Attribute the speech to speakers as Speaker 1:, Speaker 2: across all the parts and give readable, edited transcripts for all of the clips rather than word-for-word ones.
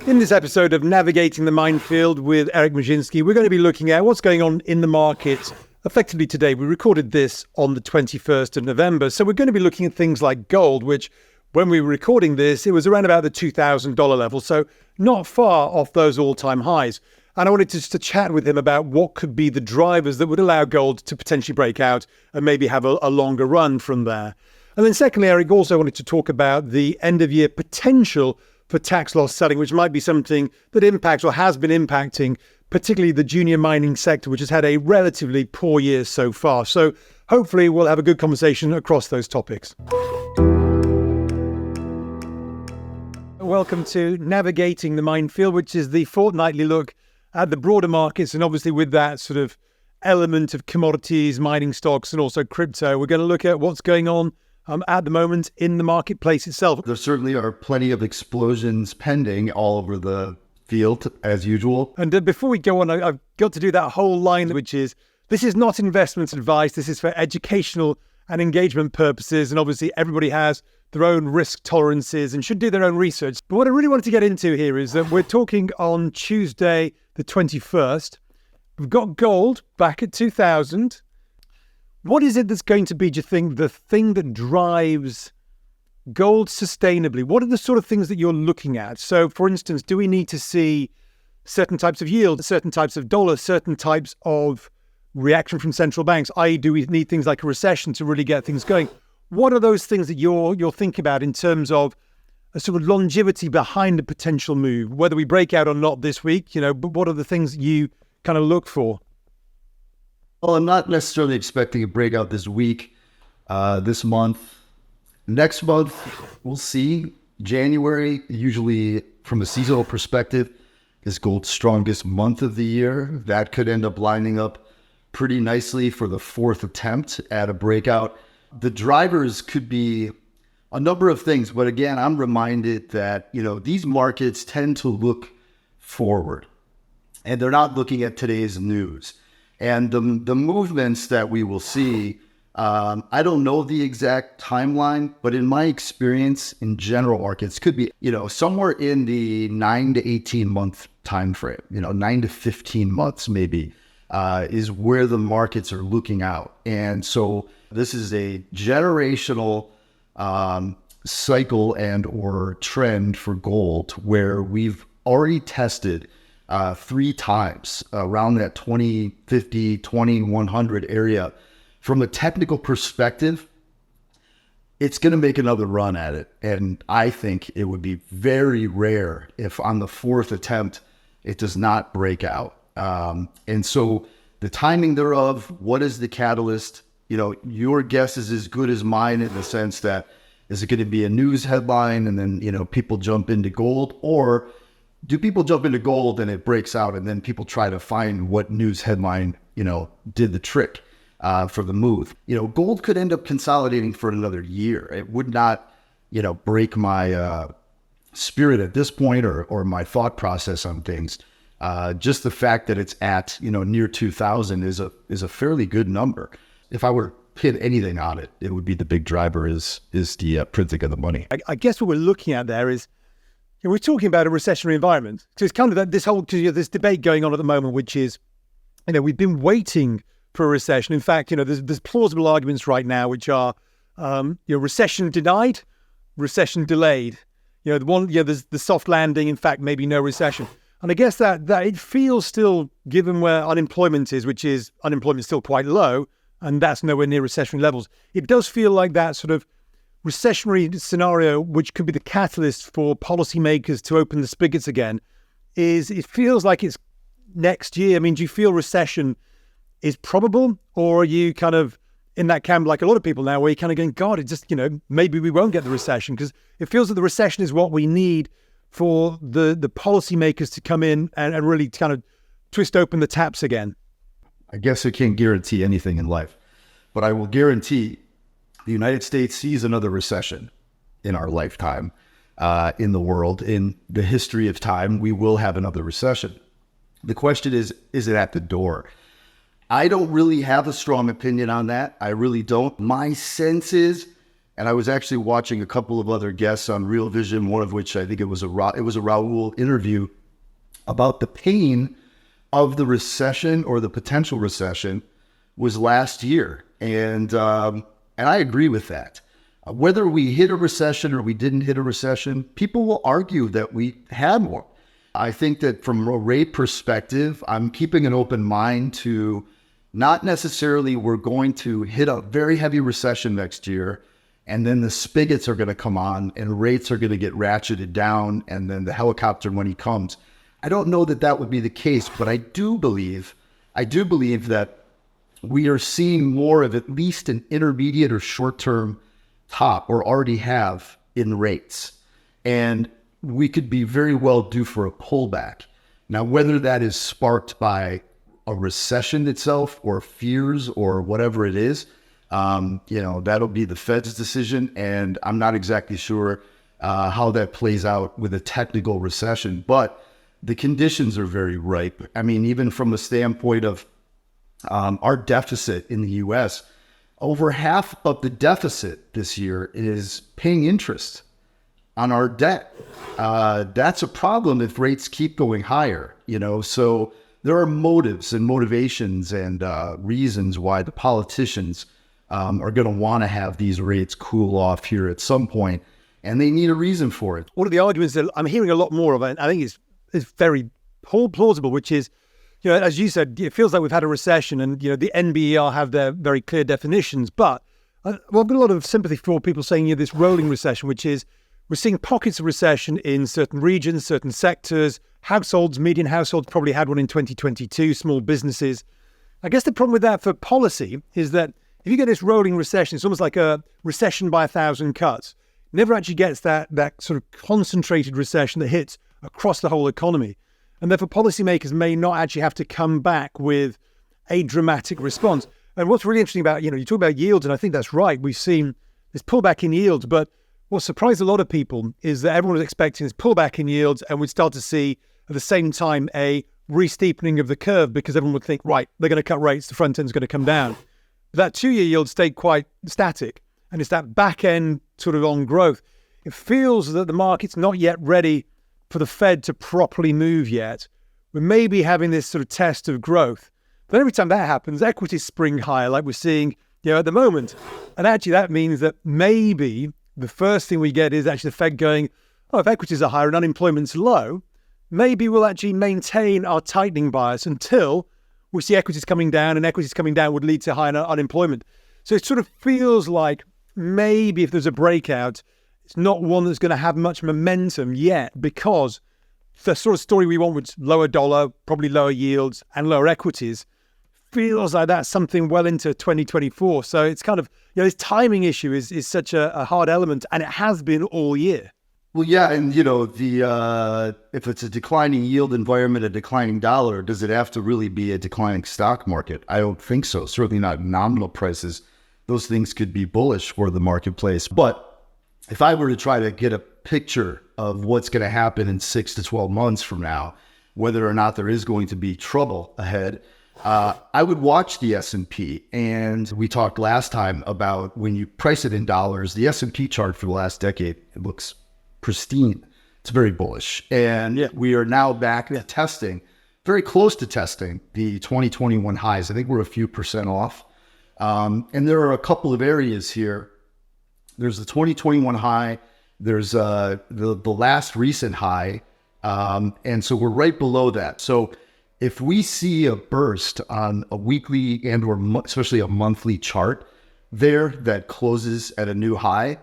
Speaker 1: In this episode of Navigating the Minefield with Eric Maszynski, we're going to be looking at what's going on in the markets effectively today. We recorded this on the 21st of November. So we're going to be looking at things like gold, which when we were recording this, it was around about the $2,000 level. So not far off those all-time highs. And I wanted to chat with him about what could be the drivers that would allow gold to potentially break out and maybe have a longer run from there. And then secondly, Eric also wanted to talk about the end of year potential for tax loss selling, which might be something that impacts or has been impacting particularly the junior mining sector, which has had a relatively poor year so far. So hopefully we'll have a good conversation across those topics. Welcome to Navigating the Minefield, which is the fortnightly look at the broader markets, and obviously with that sort of element of commodities, mining stocks, and also crypto. We're going to look at what's going on at the moment in the marketplace itself.
Speaker 2: There certainly are plenty of explosions pending all over the field, as usual.
Speaker 1: And before we go on, I've got to do that whole line, which is, this is not investment advice. This is for educational and engagement purposes. And obviously everybody has their own risk tolerances and should do their own research. But what I really wanted to get into here is that we're talking on Tuesday, the 21st. We've got gold back at 2,000. What is it that's going to be, do you think, the thing that drives gold sustainably? What are the sort of things that you're looking at? So, for instance, do we need to see certain types of yield, certain types of dollars, certain types of reaction from central banks? I.e., do we need things like a recession to really get things going? What are those things that you're thinking about in terms of a sort of longevity behind a potential move, whether we break out or not this week, but what are the things you kind of look for?
Speaker 2: Well, I'm not necessarily expecting a breakout this week, this month. Next month, we'll see. January, usually from a seasonal perspective, is gold's strongest month of the year. That could end up lining up pretty nicely for the fourth attempt at a breakout. The drivers could be a number of things, but again, I'm reminded that, these markets tend to look forward and they're not looking at today's news. And the movements that we will see, I don't know the exact timeline, but in my experience in general markets could be, somewhere in the 9 to 18 month time frame, 9 to 15 months maybe, is where the markets are looking out. And so this is a generational cycle and or trend for gold where we've already tested 3 times around that 2050, 2100 area. From a technical perspective, it's going to make another run at it. And I think it would be very rare if on the fourth attempt, it does not break out. And so the timing thereof, what is the catalyst? Your guess is as good as mine in the sense that, is it going to be a news headline and then, people jump into gold, or do people jump into gold and it breaks out and then people try to find what news headline, did the trick for the move? Gold could end up consolidating for another year. It would not, break my spirit at this point or my thought process on things. Just the fact that it's at, near 2,000 is a fairly good number. If I were to pin anything on it, it would be the big driver is the printing of the money.
Speaker 1: I guess what we're looking at there is, we're talking about a recessionary environment. So it's kind of this whole this debate going on at the moment, which is, we've been waiting for a recession. In fact, there's plausible arguments right now which are, recession denied, recession delayed. There's the soft landing. In fact, maybe no recession. And I guess that it feels still, given where unemployment is, which is unemployment is still quite low, and that's nowhere near recessionary levels. It does feel like that sort of recessionary scenario, which could be the catalyst for policymakers to open the spigots again, it feels like it's next year. I mean, do you feel recession is probable, or are you kind of in that camp like a lot of people now, where you're kind of going, God, it just, maybe we won't get the recession? Because it feels that the recession is what we need for the policymakers to come in and really kind of twist open the taps again.
Speaker 2: I guess I can't guarantee anything in life, but I will guarantee the United States sees another recession in our lifetime, in the world, in the history of time, we will have another recession. The question is it at the door? I don't really have a strong opinion on that. I really don't. My sense is And I was actually watching a couple of other guests on Real Vision, one of which I think it was a Raul interview about the pain of the recession or the potential recession was last year. And I agree with that. Whether we hit a recession or we didn't hit a recession, people will argue that we had one. I think that from a rate perspective, I'm keeping an open mind to not necessarily we're going to hit a very heavy recession next year, and then the spigots are going to come on and rates are going to get ratcheted down, and then the helicopter money comes. I don't know that that would be the case, but I do believe that we are seeing more of at least an intermediate or short-term top, or already have, in rates. And we could be very well due for a pullback. Now, whether that is sparked by a recession itself or fears or whatever it is, that'll be the Fed's decision. And I'm not exactly sure how that plays out with a technical recession, but the conditions are very ripe. I mean, even from the standpoint of our deficit in the U.S., over half of the deficit this year is paying interest on our debt. That's a problem if rates keep going higher, So there are motives and motivations and reasons why the politicians are going to want to have these rates cool off here at some point, and they need a reason for it.
Speaker 1: One of the arguments that I'm hearing a lot more of, and I think it's very plausible, which is, as you said, it feels like we've had a recession, and the NBER have their very clear definitions. But I've got a lot of sympathy for people saying this rolling recession, which is we're seeing pockets of recession in certain regions, certain sectors. Households, median households probably had one in 2022. Small businesses. I guess the problem with that for policy is that if you get this rolling recession, it's almost like a recession by 1,000 cuts. It never actually gets that sort of concentrated recession that hits across the whole economy. And therefore, policymakers may not actually have to come back with a dramatic response. And what's really interesting about, you talk about yields, and I think that's right. We've seen this pullback in yields, but what surprised a lot of people is that everyone was expecting this pullback in yields, and we'd start to see at the same time a re-steepening of the curve, because everyone would think, right, they're going to cut rates, the front end's going to come down. But that 2-year yield stayed quite static, and it's that back end sort of on growth. It feels that the market's not yet ready for the Fed to properly move yet. We may be having this sort of test of growth. But every time that happens, equities spring higher, like we're seeing at the moment. And actually that means that maybe the first thing we get is actually the Fed going, if equities are higher and unemployment's low, maybe we'll actually maintain our tightening bias until we see equities coming down, and equities coming down would lead to higher unemployment. So it sort of feels like maybe if there's a breakout, it's not one that's going to have much momentum yet, because the sort of story we want with lower dollar, probably lower yields and lower equities feels like that's something well into 2024. So it's kind of, this timing issue is such a hard element, and it has been all year.
Speaker 2: Well, yeah, and if it's a declining yield environment, a declining dollar, does it have to really be a declining stock market? I don't think so. Certainly not nominal prices. Those things could be bullish for the marketplace. But if I were to try to get a picture of what's going to happen in 6 to 12 months from now, whether or not there is going to be trouble ahead, I would watch the S&P. And we talked last time about when you price it in dollars, the S&P chart for the last decade, it looks pristine. It's very bullish. And we are now back to testing, very close to testing the 2021 highs. I think we're a few percent off. And there are a couple of areas here. There's the 2021 high. There's the last recent high. And so we're right below that. So if we see a burst on a weekly and or especially a monthly chart there that closes at a new high,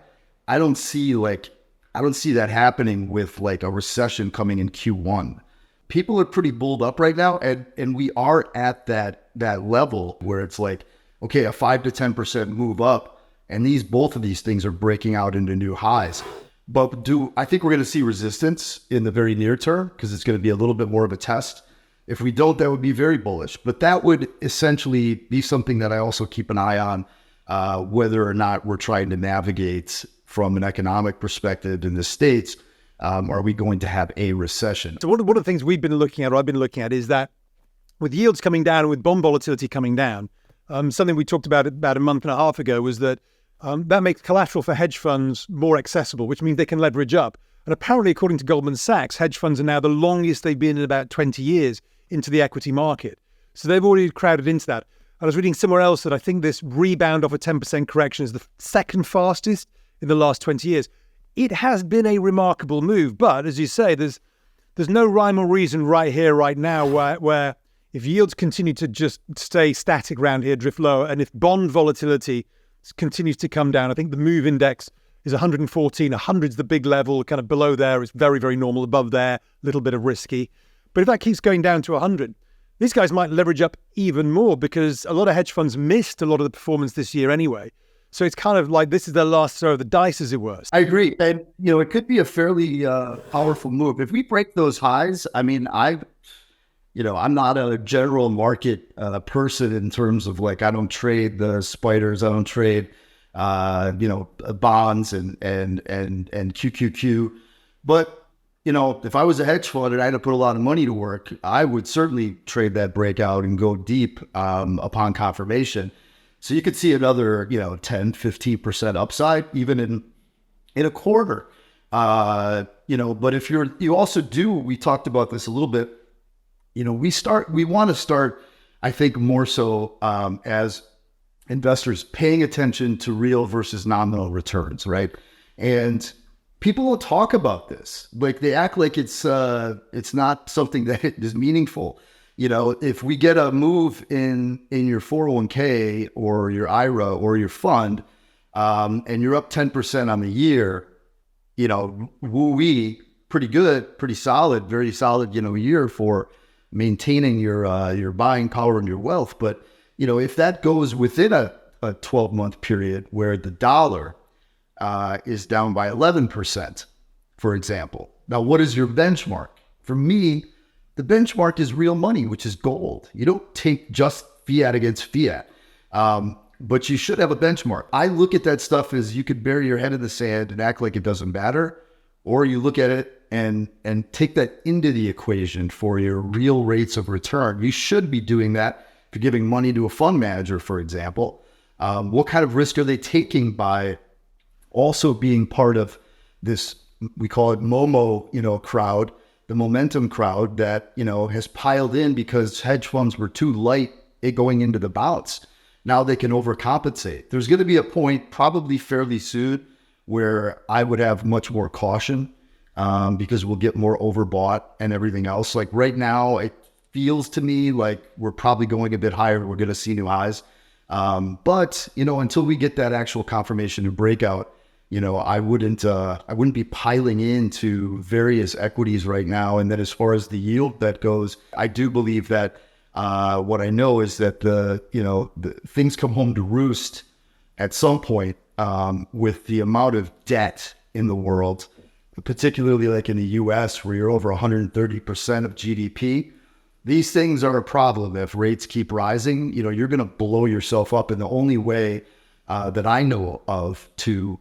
Speaker 2: I don't see that happening with like a recession coming in Q1. People are pretty bulled up right now, and we are at that level where it's like, okay, a 5 to 10% move up, and both of these things are breaking out into new highs. But I think we're going to see resistance in the very near term, because it's going to be a little bit more of a test. If we don't, that would be very bullish. But that would essentially be something that I also keep an eye on, whether or not we're trying to navigate from an economic perspective in the States. Are we going to have a recession?
Speaker 1: So one of the things we've been looking at, or I've been looking at, is that with yields coming down and with bond volatility coming down, something we talked about a month and a half ago was that That makes collateral for hedge funds more accessible, which means they can leverage up. And apparently, according to Goldman Sachs, hedge funds are now the longest they've been in about 20 years into the equity market. So they've already crowded into that. I was reading somewhere else that I think this rebound off a 10% correction is the second fastest in the last 20 years. It has been a remarkable move, but as you say, there's no rhyme or reason right here, right now, where if yields continue to just stay static around here, drift lower, and if bond volatility continues to come down, I think the move index is 114. 100's the big level, kind of below there is very, very normal. Above there, a little bit of risky. But if that keeps going down to 100, these guys might leverage up even more because a lot of hedge funds missed a lot of the performance this year anyway. So it's kind of like this is their last throw of the dice, as it were.
Speaker 2: I agree. And, it could be a fairly powerful move. If we break those highs, I mean, I'm not a general market person in terms of like, I don't trade the spiders. I don't trade, bonds and QQQ. But, if I was a hedge fund and I had to put a lot of money to work, I would certainly trade that breakout and go deep upon confirmation. So you could see another, 10, 15% upside, even in a quarter. But if you also do, we talked about this a little bit, we want to start, I think, more so as investors paying attention to real versus nominal returns, right? And people will talk about this. Like they act like it's not something that is meaningful. If we get a move in your 401k or your IRA or your fund, and you're up 10% on the year, woo-wee, pretty good, pretty solid, very solid, year for maintaining your buying power and your wealth. But, if that goes within a 12-month period where the dollar is down by 11%, for example. Now, what is your benchmark? For me, the benchmark is real money, which is gold. You don't take just fiat against fiat, but you should have a benchmark. I look at that stuff as you could bury your head in the sand and act like it doesn't matter, or you look at it and take that into the equation for your real rates of return. You should be doing that if you're giving money to a fund manager, for example. What kind of risk are they taking by also being part of this, we call it MOMO, crowd, the momentum crowd that, has piled in because hedge funds were too light going into the bounce. Now they can overcompensate. There's going to be a point probably fairly soon where I would have much more caution because we'll get more overbought and everything else. Like right now, it feels to me like we're probably going a bit higher. We're going to see new highs. But, until we get that actual confirmation and breakout, I wouldn't be piling into various equities right now. And then as far as the yield that goes, I do believe that what I know is that the things come home to roost at some point with the amount of debt in the world, particularly like in the US where you're over 130% of GDP. These things are a problem. If rates keep rising, you're going to blow yourself up. And the only way that I know of to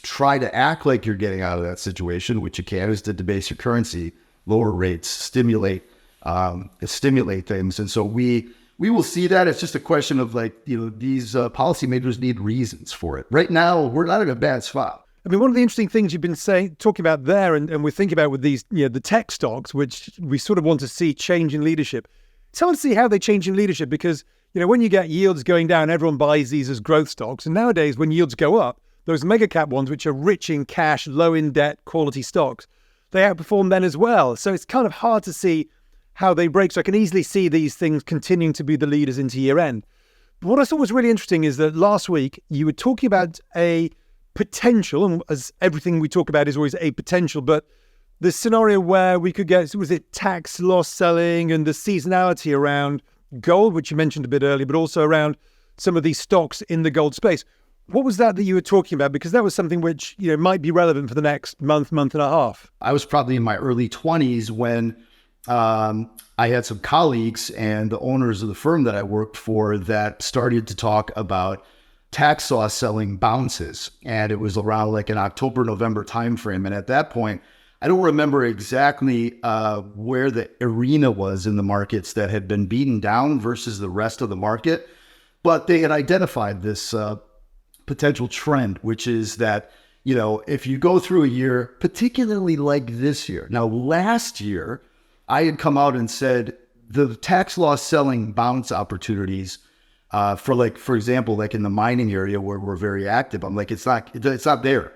Speaker 2: try to act like you're getting out of that situation, which you can, is to debase your currency, lower rates, stimulate things. And so we will see that. It's just a question of these policymakers need reasons for it. Right now, we're not in a bad spot.
Speaker 1: I mean, one of the interesting things you've been talking about there, and we're thinking about with these, the tech stocks, which we sort of want to see change in leadership. It's hard to see how they change in leadership because, when you get yields going down, everyone buys these as growth stocks. And nowadays, when yields go up, those mega cap ones, which are rich in cash, low in debt, quality stocks, they outperform then as well. So it's kind of hard to see how they break. So I can easily see these things continuing to be the leaders into year end. But what I thought was really interesting is that last week you were talking about a potential, and as everything we talk about is always a potential, but the scenario where we could get, was it tax loss selling and the seasonality around gold, which you mentioned a bit earlier, but also around some of these stocks in the gold space. What was that you were talking about? Because that was something which, might be relevant for the next month and a half.
Speaker 2: I was probably in my early 20s when I had some colleagues and the owners of the firm that I worked for that started to talk about tax loss selling bounces. And it was around like an October, November timeframe. And at that point, I don't remember exactly where the arena was in the markets that had been beaten down versus the rest of the market, but they had identified this potential trend, which is that, if you go through a year, particularly like this year. Now, last year, I had come out and said the tax loss selling bounce opportunities for example, like in the mining area where we're very active, I'm like, it's not there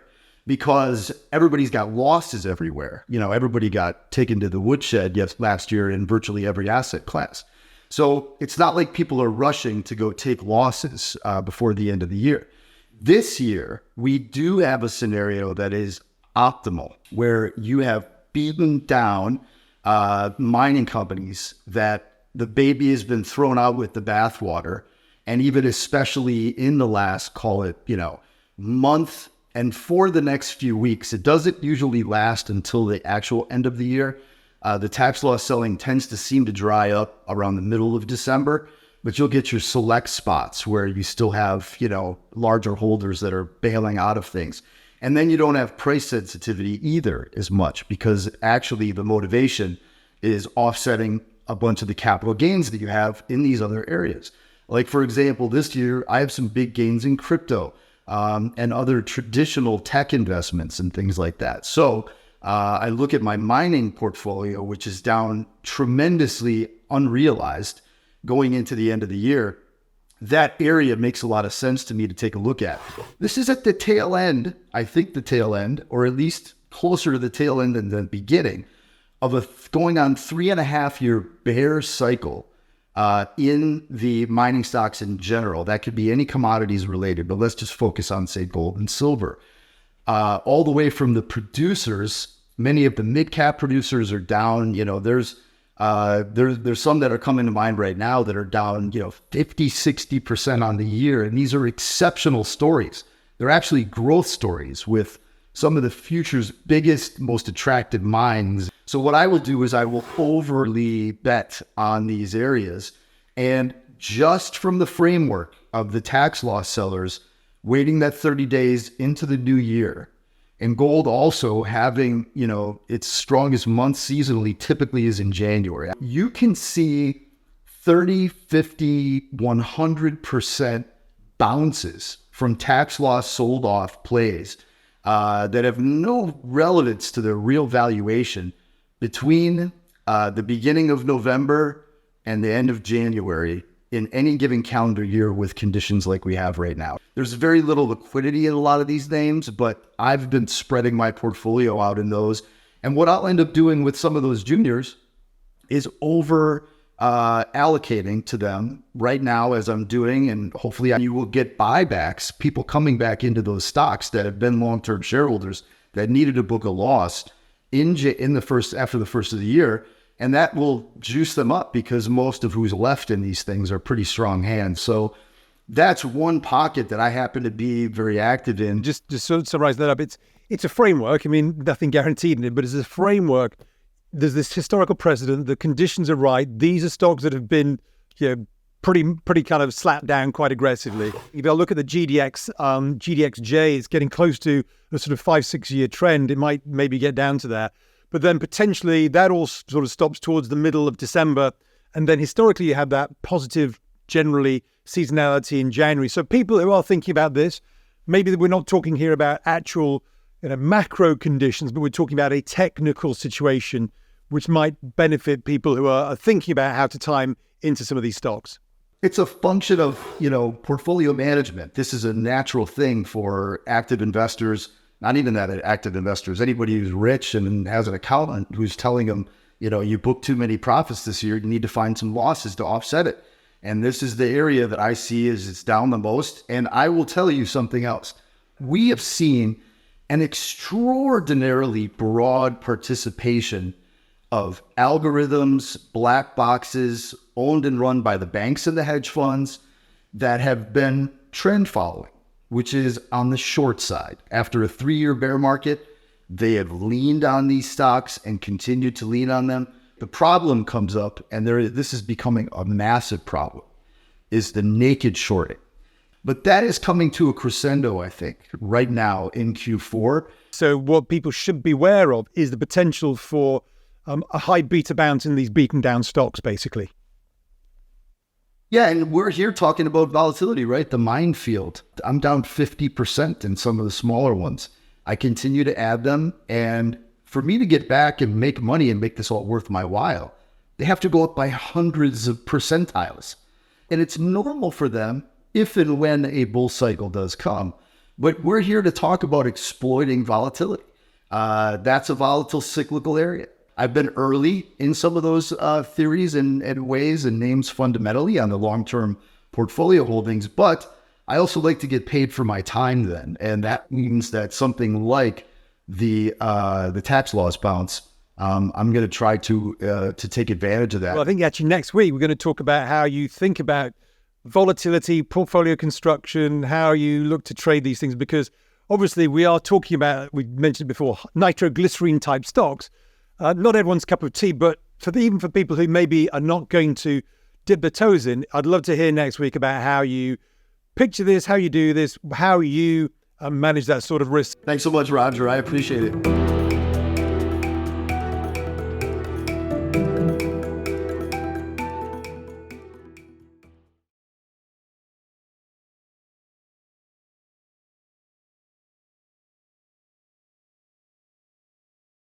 Speaker 2: because everybody's got losses everywhere. Everybody got taken to the woodshed last year in virtually every asset class. So it's not like people are rushing to go take losses before the end of the year. This year, we do have a scenario that is optimal where you have beaten down mining companies that the baby has been thrown out with the bathwater. And even especially in the last, call it, month and for the next few weeks, it doesn't usually last until the actual end of the year. The tax loss selling tends to seem to dry up around the middle of December, but you'll get your select spots where you still have, larger holders that are bailing out of things. And then you don't have price sensitivity either as much because actually the motivation is offsetting a bunch of the capital gains that you have in these other areas. Like, for example, this year, I have some big gains in crypto and other traditional tech investments and things like that. So I look at my mining portfolio, which is down tremendously unrealized going into the end of the year. That area makes a lot of sense to me to take a look at. This is at the tail end, I think the tail end, or at least closer to the tail end than the beginning of a going on 3.5-year bear cycle in the mining stocks in general. That could be any commodities related, but let's just focus on, say, gold and silver. All the way from the producers, many of the mid-cap producers are down. There's some that are coming to mind right now that are down, 50, 60% on the year. And these are exceptional stories. They're actually growth stories with some of the future's biggest, most attractive mines. So what I will do is I will overly bet on these areas. And just from the framework of the tax loss sellers, waiting that 30 days into the new year, and gold also having, its strongest month seasonally typically is in January. You can see 30, 50, 100% bounces from tax loss sold off plays that have no relevance to their real valuation between the beginning of November and the end of January in any given calendar year with conditions like we have right now. There's very little liquidity in a lot of these names, but I've been spreading my portfolio out in those. And what I'll end up doing with some of those juniors is over allocating to them right now as I'm doing, and hopefully you will get buybacks, people coming back into those stocks that have been long-term shareholders that needed to book a loss after the first of the year. And that will juice them up because most of who's left in these things are pretty strong hands. So that's one pocket that I happen to be very active in.
Speaker 1: Just sort of summarize that up. It's a framework. I mean, nothing guaranteed in it, but it's a framework. There's this historical precedent. The conditions are right. These are stocks that have been, pretty kind of slapped down quite aggressively. If I look at the GDXJ, it's getting close to a sort of 5-6 year trend. It might maybe get down to that. But then potentially that all sort of stops towards the middle of December. And then historically you have that positive, generally, seasonality in January. So people who are thinking about this, maybe we're not talking here about actual macro conditions, but we're talking about a technical situation which might benefit people who are thinking about how to time into some of these stocks.
Speaker 2: It's a function of, portfolio management. This is a natural thing for active investors. Not even that active investors, anybody who's rich and has an accountant who's telling them, you booked too many profits this year, you need to find some losses to offset it. And this is the area that I see is it's down the most. And I will tell you something else. We have seen an extraordinarily broad participation of algorithms, black boxes, owned and run by the banks and the hedge funds that have been trend following, which is on the short side. After a 3-year bear market, they have leaned on these stocks and continued to lean on them. The problem comes up, and this is becoming a massive problem, is the naked shorting. But that is coming to a crescendo, I think, right now in Q4.
Speaker 1: So what people should be aware of is the potential for a high beta bounce in these beaten down stocks, basically.
Speaker 2: Yeah, and we're here talking about volatility, right? The minefield. I'm down 50% in some of the smaller ones. I continue to add them. And for me to get back and make money and make this all worth my while, they have to go up by hundreds of percentiles. And it's normal for them if and when a bull cycle does come. But we're here to talk about exploiting volatility. That's a volatile cyclical area. I've been early in some of those theories and ways and names fundamentally on the long-term portfolio holdings, but I also like to get paid for my time then. And that means that something like the tax loss bounce, I'm going to try to take advantage of that.
Speaker 1: Well, I think actually next week we're going to talk about how you think about volatility, portfolio construction, how you look to trade these things, because obviously we are talking about, we mentioned before, nitroglycerine type stocks. Not everyone's cup of tea, but even for people who maybe are not going to dip their toes in, I'd love to hear next week about how you picture this, how you do this, how you manage that sort of risk.
Speaker 2: Thanks so much, Roger. I appreciate it.